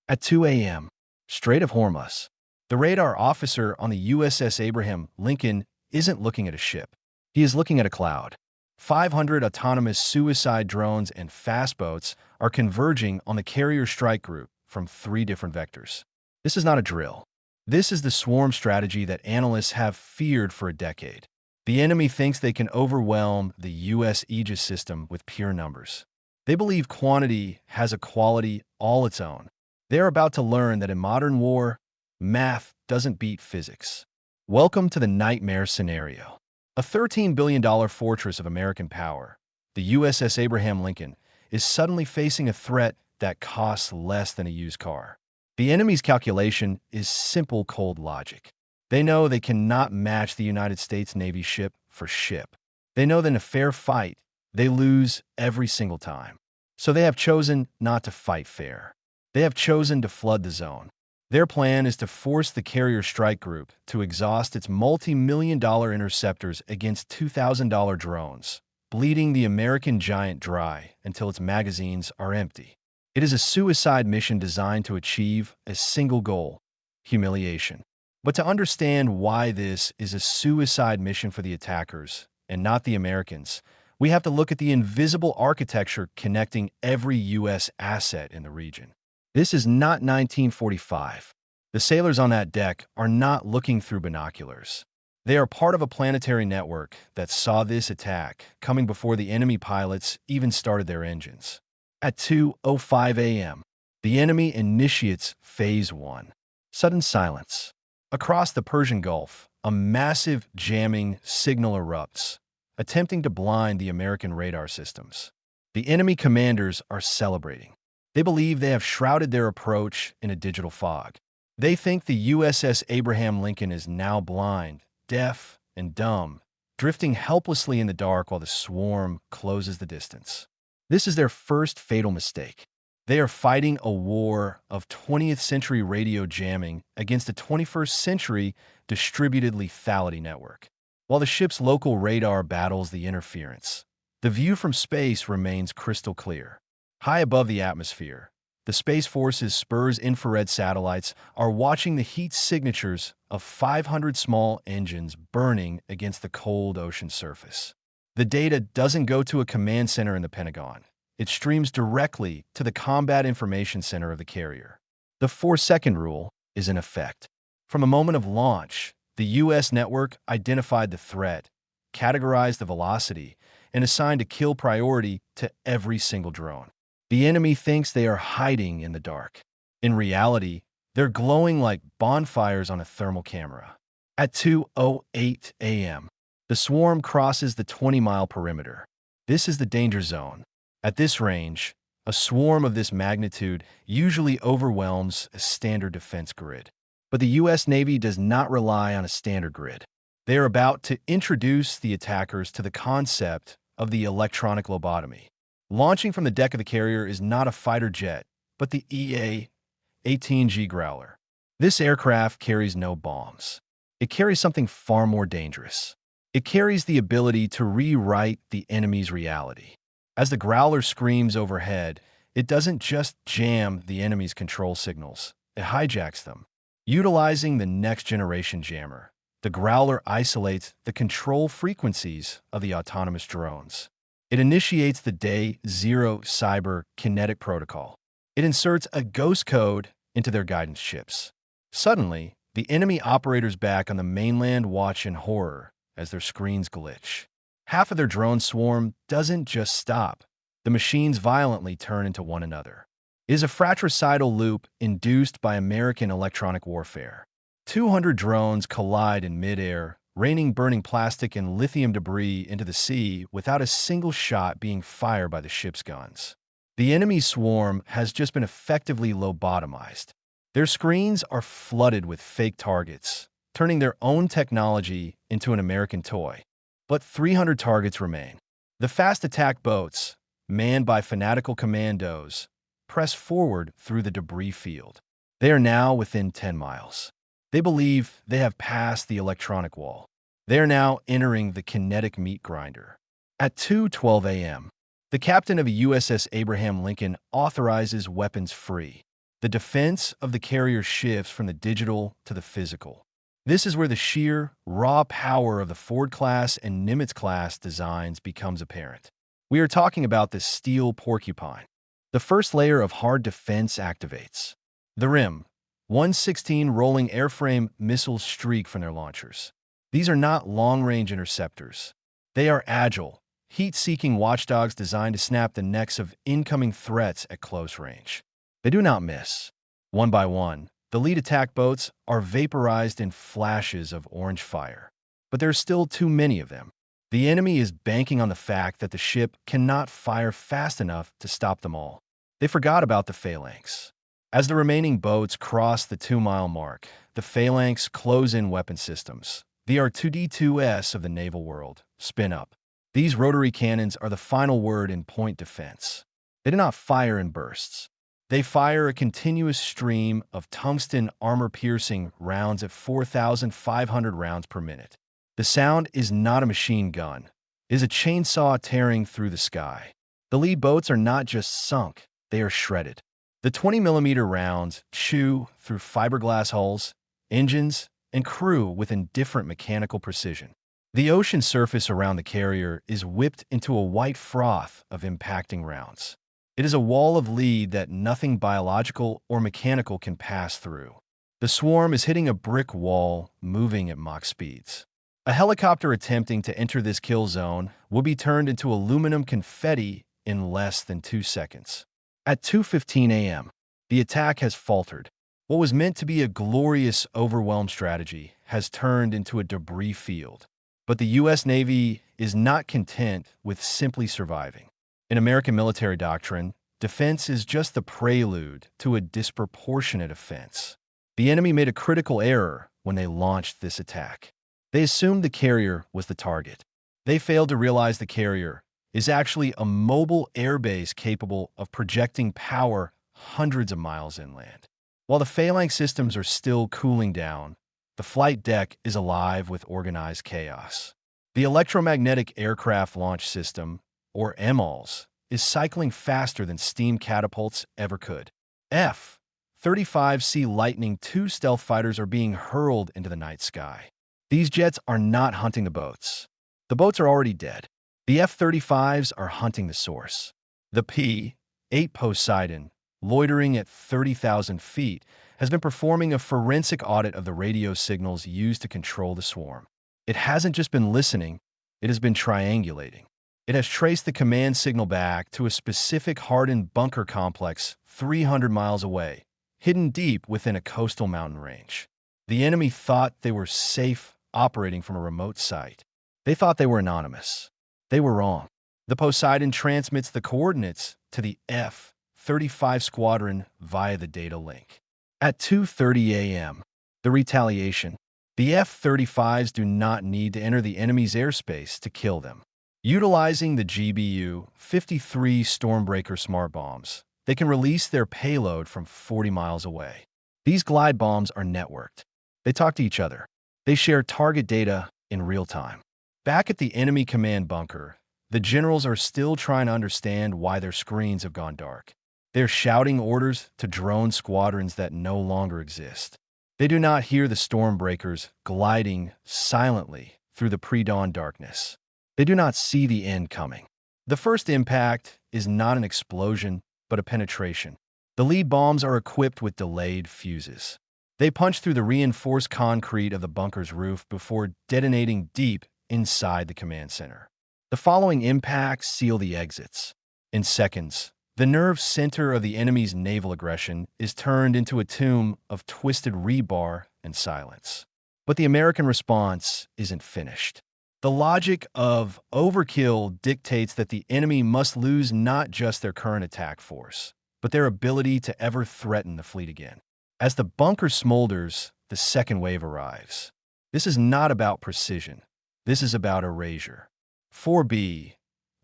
At 2 a.m., Strait of Hormuz. The radar officer on the USS Abraham Lincoln isn't looking at a ship. He is looking at a cloud. 500 autonomous suicide drones and fast boats are converging on the carrier strike group from 3 different vectors. This is not a drill. This is the swarm strategy that analysts have feared for a decade. The enemy thinks they can overwhelm the U.S. Aegis system with pure numbers. They believe quantity has a quality all its own. They are about to learn that in modern war, math doesn't beat physics. Welcome to the nightmare scenario. A $13 billion fortress of American power, the USS Abraham Lincoln, is suddenly facing a threat that costs less than a used car. The enemy's calculation is simple cold logic. They know they cannot match the United States Navy ship for ship. They know that in a fair fight, they lose every single time. So they have chosen not to fight fair. They have chosen to flood the zone. Their plan is to force the carrier strike group to exhaust its multi-million-dollar interceptors against $2,000 drones, bleeding the American giant dry until its magazines are empty. It is a suicide mission designed to achieve a single goal: humiliation. But to understand why this is a suicide mission for the attackers and not the Americans, we have to look at the invisible architecture connecting every U.S. asset in the region. This is not 1945. The sailors on that deck are not looking through binoculars. They are part of a planetary network that saw this attack coming before the enemy pilots even started their engines. At 2:05 a.m., the enemy initiates Phase 1. Sudden silence. Across the Persian Gulf, a massive jamming signal erupts, attempting to blind the American radar systems. The enemy commanders are celebrating. They believe they have shrouded their approach in a digital fog. They think the USS Abraham Lincoln is now blind, deaf, and dumb, drifting helplessly in the dark while the swarm closes the distance. This is their first fatal mistake. They are fighting a war of 20th century radio jamming against a 21st century distributed lethality network. While the ship's local radar battles the interference, the view from space remains crystal clear. High above the atmosphere, the Space Force's SPIRS infrared satellites are watching the heat signatures of 500 small engines burning against the cold ocean surface. The data doesn't go to a command center in the Pentagon. It streams directly to the Combat Information Center of the carrier. The 4-second rule is in effect. From the moment of launch, the U.S. network identified the threat, categorized the velocity, and assigned a kill priority to every single drone. The enemy thinks they are hiding in the dark. In reality, they're glowing like bonfires on a thermal camera. At 2:08 a.m., the swarm crosses the 20-mile perimeter. This is the danger zone. At this range, a swarm of this magnitude usually overwhelms a standard defense grid. But the U.S. Navy does not rely on a standard grid. They are about to introduce the attackers to the concept of the electronic lobotomy. Launching from the deck of the carrier is not a fighter jet, but the EA-18G Growler. This aircraft carries no bombs. It carries something far more dangerous. It carries the ability to rewrite the enemy's reality. As the Growler screams overhead, it doesn't just jam the enemy's control signals, it hijacks them. Utilizing the next-generation jammer, the Growler isolates the control frequencies of the autonomous drones. It initiates the Day 0 cyber kinetic protocol. It inserts a ghost code into their guidance chips. Suddenly, the enemy operators back on the mainland watch in horror as their screens glitch. Half of their drone swarm doesn't just stop. The machines violently turn into one another. It is a fratricidal loop induced by American electronic warfare. 200 drones collide in midair, raining burning plastic and lithium debris into the sea without a single shot being fired by the ship's guns. The enemy swarm has just been effectively lobotomized. Their screens are flooded with fake targets, turning their own technology into an American toy. But 300 targets remain. The fast attack boats, manned by fanatical commandos, press forward through the debris field. They are now within 10 miles. They believe they have passed the electronic wall. They are now entering the kinetic meat grinder. At 2:12 a.m., the captain of a USS Abraham Lincoln authorizes weapons free. The defense of the carrier shifts from the digital to the physical. This is where the sheer, raw power of the Ford-class and Nimitz-class designs becomes apparent. We are talking about the steel porcupine. The first layer of hard defense activates. The RAM 116 rolling airframe missiles streak from their launchers. These are not long-range interceptors. They are agile, heat-seeking watchdogs designed to snap the necks of incoming threats at close range. They do not miss. One by one, the lead attack boats are vaporized in flashes of orange fire. But there are still too many of them. The enemy is banking on the fact that the ship cannot fire fast enough to stop them all. They forgot about the Phalanx. As the remaining boats cross the 2-mile mark, the Phalanx close-in weapon systems, the R2D2S of the naval world, spin up. These rotary cannons are the final word in point defense. They do not fire in bursts. They fire a continuous stream of tungsten armor-piercing rounds at 4,500 rounds per minute. The sound is not a machine gun. It is a chainsaw tearing through the sky. The lead boats are not just sunk, they are shredded. The 20mm rounds chew through fiberglass hulls, engines, and crew with indifferent mechanical precision. The ocean surface around the carrier is whipped into a white froth of impacting rounds. It is a wall of lead that nothing biological or mechanical can pass through. The swarm is hitting a brick wall, moving at Mach speeds. A helicopter attempting to enter this kill zone will be turned into aluminum confetti in less than 2 seconds. At 2:15 a.m., the attack has faltered. What was meant to be a glorious overwhelm strategy has turned into a debris field. But the U.S. Navy is not content with simply surviving. In American military doctrine, defense is just the prelude to a disproportionate offense. The enemy made a critical error when they launched this attack. They assumed the carrier was the target. They failed to realize the carrier is actually a mobile airbase capable of projecting power hundreds of miles inland. While the Phalanx systems are still cooling down, the flight deck is alive with organized chaos. The electromagnetic aircraft launch system, or EMALS, is cycling faster than steam catapults ever could. F-35C Lightning II stealth fighters are being hurled into the night sky. These jets are not hunting the boats. The boats are already dead. The F-35s are hunting the source. The P-8 Poseidon, loitering at 30,000 feet, has been performing a forensic audit of the radio signals used to control the swarm. It hasn't just been listening, it has been triangulating. It has traced the command signal back to a specific hardened bunker complex 300 miles away, hidden deep within a coastal mountain range. The enemy thought they were safe operating from a remote site. They thought they were anonymous. They were wrong. The Poseidon transmits the coordinates to the F-35 squadron via the data link. At 2:30 a.m., the retaliation. The F-35s do not need to enter the enemy's airspace to kill them. Utilizing the GBU-53 Stormbreaker smart bombs, they can release their payload from 40 miles away. These glide bombs are networked. They talk to each other. They share target data in real time. Back at the enemy command bunker, the generals are still trying to understand why their screens have gone dark. They're shouting orders to drone squadrons that no longer exist. They do not hear the Stormbreakers gliding silently through the pre-dawn darkness. They do not see the end coming. The first impact is not an explosion, but a penetration. The lead bombs are equipped with delayed fuses. They punch through the reinforced concrete of the bunker's roof before detonating deep inside the command center. The following impacts seal the exits. In seconds, the nerve center of the enemy's naval aggression is turned into a tomb of twisted rebar and silence. But the American response isn't finished. The logic of overkill dictates that the enemy must lose not just their current attack force, but their ability to ever threaten the fleet again. As the bunker smolders, the second wave arrives. This is not about precision. This is about erasure. 4B,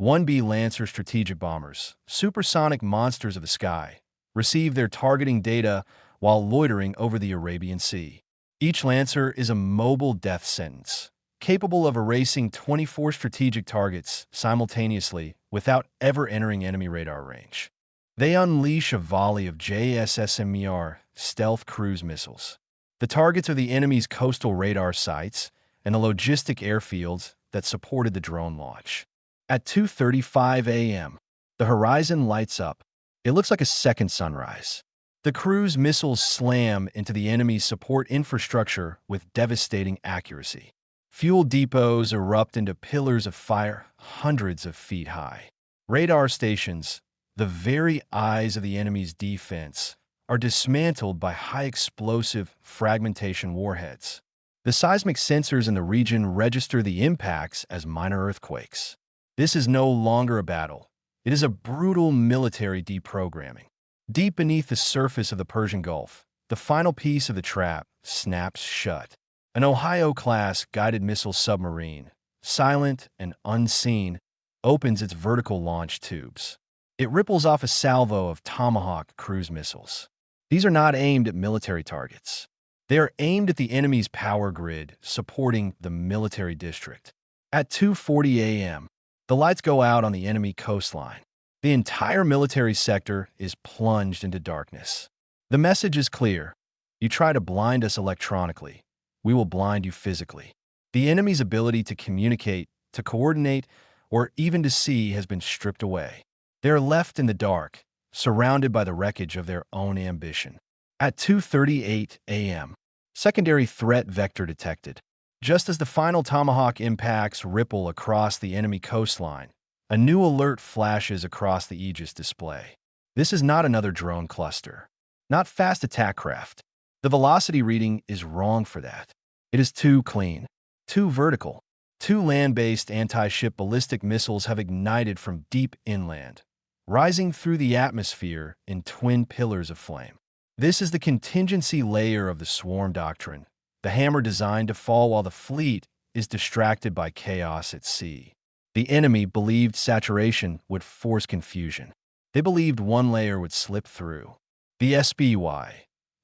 1B Lancer strategic bombers, supersonic monsters of the sky, receive their targeting data while loitering over the Arabian Sea. Each Lancer is a mobile death sentence, capable of erasing 24 strategic targets simultaneously without ever entering enemy radar range. They unleash a volley of JSSMER stealth cruise missiles. The targets are the enemy's coastal radar sites and the logistic airfields that supported the drone launch. At 2:35 a.m., the horizon lights up. It looks like a second sunrise. The cruise missiles slam into the enemy's support infrastructure with devastating accuracy. Fuel depots erupt into pillars of fire hundreds of feet high. Radar stations, the very eyes of the enemy's defense, are dismantled by high-explosive fragmentation warheads. The seismic sensors in the region register the impacts as minor earthquakes. This is no longer a battle. It is a brutal military deprogramming. Deep beneath the surface of the Persian Gulf, the final piece of the trap snaps shut. An Ohio-class guided missile submarine, silent and unseen, opens its vertical launch tubes. It ripples off a salvo of Tomahawk cruise missiles. These are not aimed at military targets. They are aimed at the enemy's power grid supporting the military district. At 2:40 a.m., the lights go out on the enemy coastline. The entire military sector is plunged into darkness. The message is clear. You try to blind us electronically, we will blind you physically. The enemy's ability to communicate, to coordinate, or even to see has been stripped away. They are left in the dark, surrounded by the wreckage of their own ambition. At 2:38 a.m., secondary threat vector detected. Just as the final Tomahawk impacts ripple across the enemy coastline, a new alert flashes across the Aegis display. This is not another drone cluster, not fast attack craft. The velocity reading is wrong for that. It is too clean, too vertical. Two land-based anti-ship ballistic missiles have ignited from deep inland, rising through the atmosphere in twin pillars of flame. This is the contingency layer of the swarm doctrine, the hammer designed to fall while the fleet is distracted by chaos at sea. The enemy believed saturation would force confusion. They believed one layer would slip through. The SBY,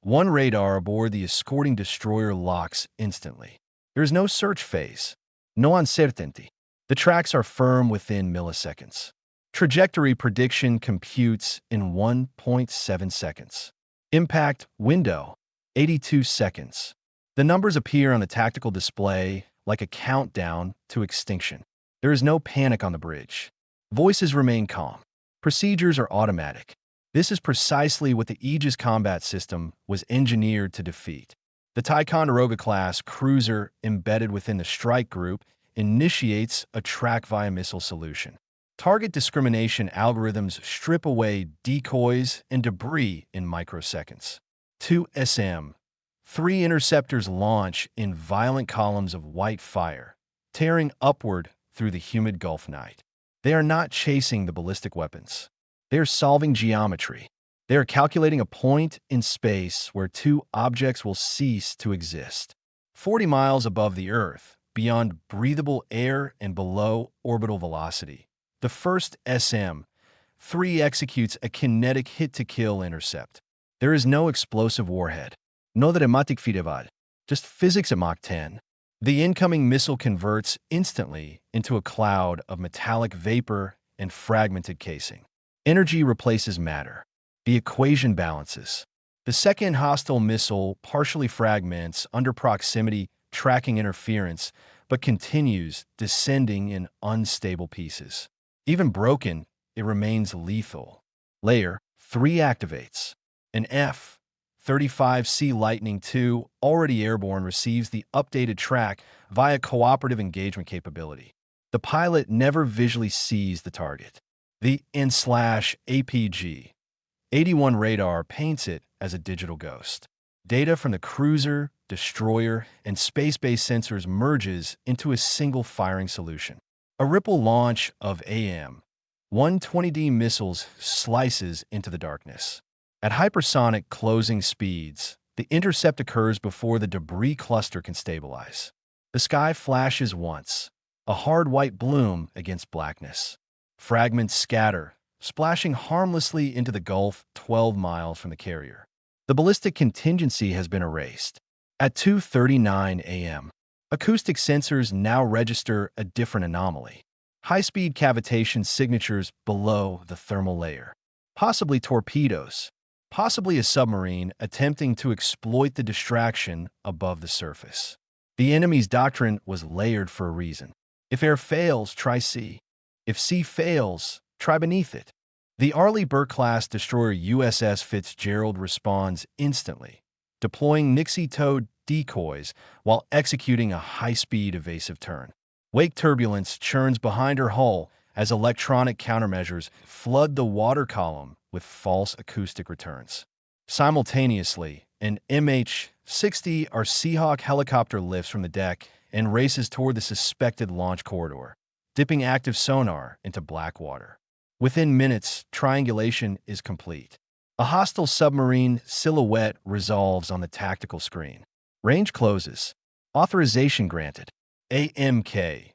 one radar aboard the escorting destroyer, locks instantly. There is no search phase, no uncertainty. The tracks are firm within milliseconds. Trajectory prediction computes in 1.7 seconds. Impact window, 82 seconds. The numbers appear on the tactical display like a countdown to extinction. There is no panic on the bridge. Voices remain calm. Procedures are automatic. This is precisely what the Aegis combat system was engineered to defeat. The Ticonderoga-class cruiser embedded within the strike group initiates a track-via missile solution. Target discrimination algorithms strip away decoys and debris in microseconds. Two SM-3 interceptors launch in violent columns of white fire, tearing upward through the humid Gulf night. They are not chasing the ballistic weapons. They are solving geometry. They are calculating a point in space where two objects will cease to exist. 40 miles above the Earth, beyond breathable air and below orbital velocity, the first SM-3 executes a kinetic hit-to-kill intercept. There is no explosive warhead, no dramatic fidevad, just physics at Mach 10. The incoming missile converts instantly into a cloud of metallic vapor and fragmented casing. Energy replaces matter. The equation balances. The second hostile missile partially fragments under proximity tracking interference, but continues descending in unstable pieces. Even broken, it remains lethal. Layer 3 activates. An F-35C Lightning II, already airborne, receives the updated track via cooperative engagement capability. The pilot never visually sees the target. The N/APG 81 radar paints it as a digital ghost. Data from the cruiser, destroyer, and space-based sensors merges into a single firing solution. A ripple launch of AIM-120D missiles slices into the darkness. At hypersonic closing speeds, the intercept occurs before the debris cluster can stabilize. The sky flashes once, a hard white bloom against blackness. Fragments scatter, splashing harmlessly into the Gulf 12 miles from the carrier. The ballistic contingency has been erased. At 2:39 a.m., acoustic sensors now register a different anomaly. High-speed cavitation signatures below the thermal layer. possibly torpedoes, possibly a submarine attempting to exploit the distraction above the surface. The enemy's doctrine was layered for a reason. If air fails, try sea. If sea fails, try beneath it. The Arleigh Burke-class destroyer USS Fitzgerald responds instantly, deploying Nixie-towed decoys while executing a high-speed evasive turn. Wake turbulence churns behind her hull as electronic countermeasures flood the water column with false acoustic returns. Simultaneously, an MH-60 or Seahawk helicopter lifts from the deck and races toward the suspected launch corridor, dipping active sonar into black water. Within minutes, triangulation is complete. A hostile submarine silhouette resolves on the tactical screen. Range closes. Authorization granted. AMK-54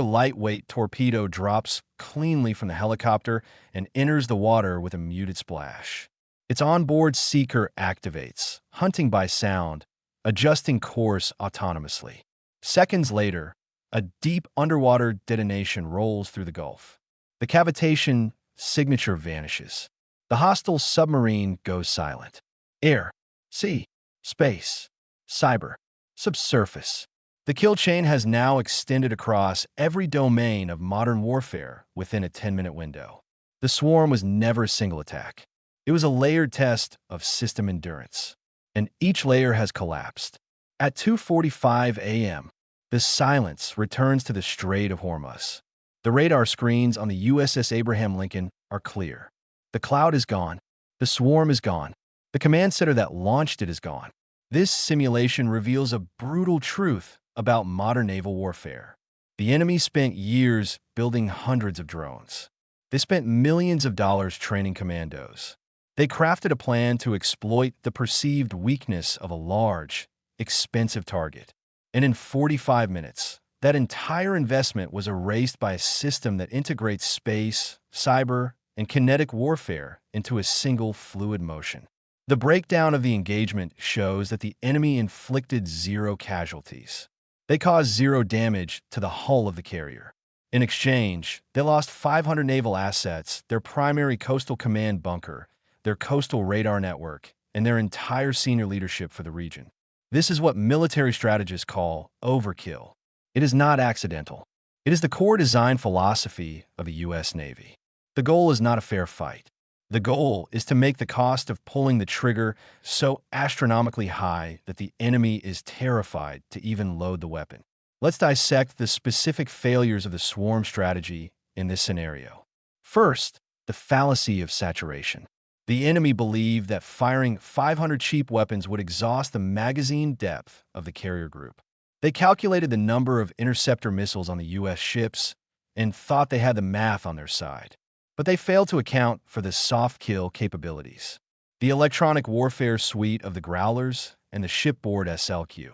lightweight torpedo drops cleanly from the helicopter and enters the water with a muted splash. Its onboard seeker activates, hunting by sound, adjusting course autonomously. Seconds later, a deep underwater detonation rolls through the Gulf. The cavitation signature vanishes. The hostile submarine goes silent. Air, sea, space, cyber, subsurface. The kill chain has now extended across every domain of modern warfare within a 10-minute window. The swarm was never a single attack. It was a layered test of system endurance, and each layer has collapsed. At 2:45 a.m., the silence returns to the Strait of Hormuz. The radar screens on the USS Abraham Lincoln are clear. The cloud is gone. The swarm is gone. The command center that launched it is gone. This simulation reveals a brutal truth about modern naval warfare. The enemy spent years building hundreds of drones. They spent millions of dollars training commandos. They crafted a plan to exploit the perceived weakness of a large, expensive target. And in 45 minutes, that entire investment was erased by a system that integrates space, cyber, and kinetic warfare into a single fluid motion. The breakdown of the engagement shows that the enemy inflicted zero casualties. They caused zero damage to the hull of the carrier. In exchange, they lost 500 naval assets, their primary coastal command bunker, their coastal radar network, and their entire senior leadership for the region. This is what military strategists call overkill. It is not accidental. It is the core design philosophy of the U.S. Navy. The goal is not a fair fight. The goal is to make the cost of pulling the trigger so astronomically high that the enemy is terrified to even load the weapon. Let's dissect the specific failures of the swarm strategy in this scenario. First, the fallacy of saturation. The enemy believed that firing 500 cheap weapons would exhaust the magazine depth of the carrier group. They calculated the number of interceptor missiles on the U.S. ships and thought they had the math on their side. But they failed to account for the soft kill capabilities. The electronic warfare suite of the Growlers and the shipboard SLQ.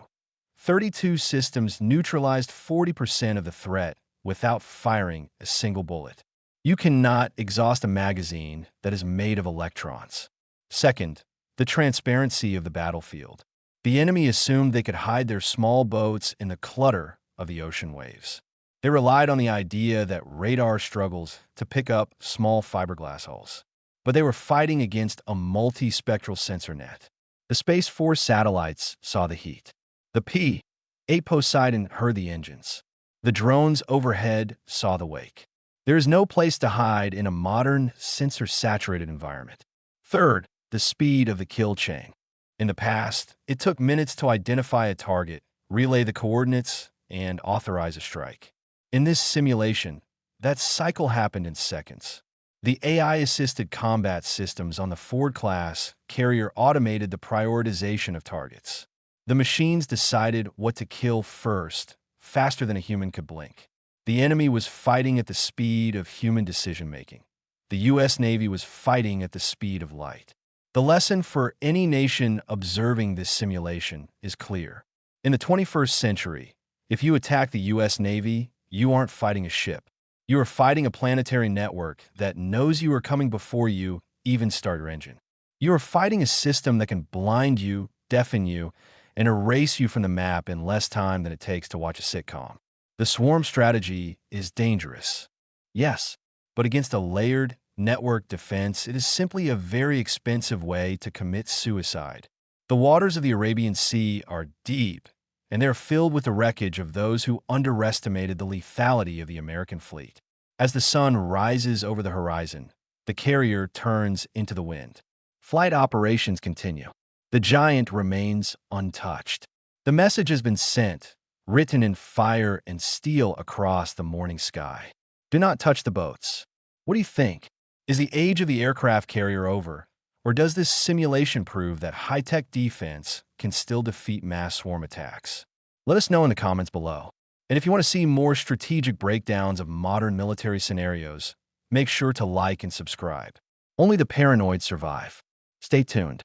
32 systems neutralized 40% of the threat without firing a single bullet. You cannot exhaust a magazine that is made of electrons. Second, the transparency of the battlefield. The enemy assumed they could hide their small boats in the clutter of the ocean waves. They relied on the idea that radar struggles to pick up small fiberglass hulls. But they were fighting against a multi-spectral sensor net. The Space Force satellites saw the heat. The P-8 Poseidon heard the engines. The drones overhead saw the wake. There is no place to hide in a modern, sensor-saturated environment. Third, the speed of the kill chain. In the past, it took minutes to identify a target, relay the coordinates, and authorize a strike. In this simulation, that cycle happened in seconds. The AI-assisted combat systems on the Ford-class carrier automated the prioritization of targets. The machines decided what to kill first, faster than a human could blink. The enemy was fighting at the speed of human decision-making. The U.S. Navy was fighting at the speed of light. The lesson for any nation observing this simulation is clear. In the 21st century, if you attack the U.S. Navy, you aren't fighting a ship. You are fighting a planetary network that knows you are coming before you even start your engine. You are fighting a system that can blind you, deafen you, and erase you from the map in less time than it takes to watch a sitcom. The swarm strategy is dangerous. Yes, but against a layered, network defense, it is simply a very expensive way to commit suicide. The waters of the Arabian Sea are deep, and they're filled with the wreckage of those who underestimated the lethality of the American fleet. As the sun rises over the horizon, the carrier turns into the wind. Flight operations continue. The giant remains untouched. The message has been sent, written in fire and steel across the morning sky. Do not touch the boats. What do you think? Is the age of the aircraft carrier over, or does this simulation prove that high-tech defense can still defeat mass swarm attacks? Let us know in the comments below. And if you want to see more strategic breakdowns of modern military scenarios, make sure to like and subscribe. Only the paranoid survive. Stay tuned.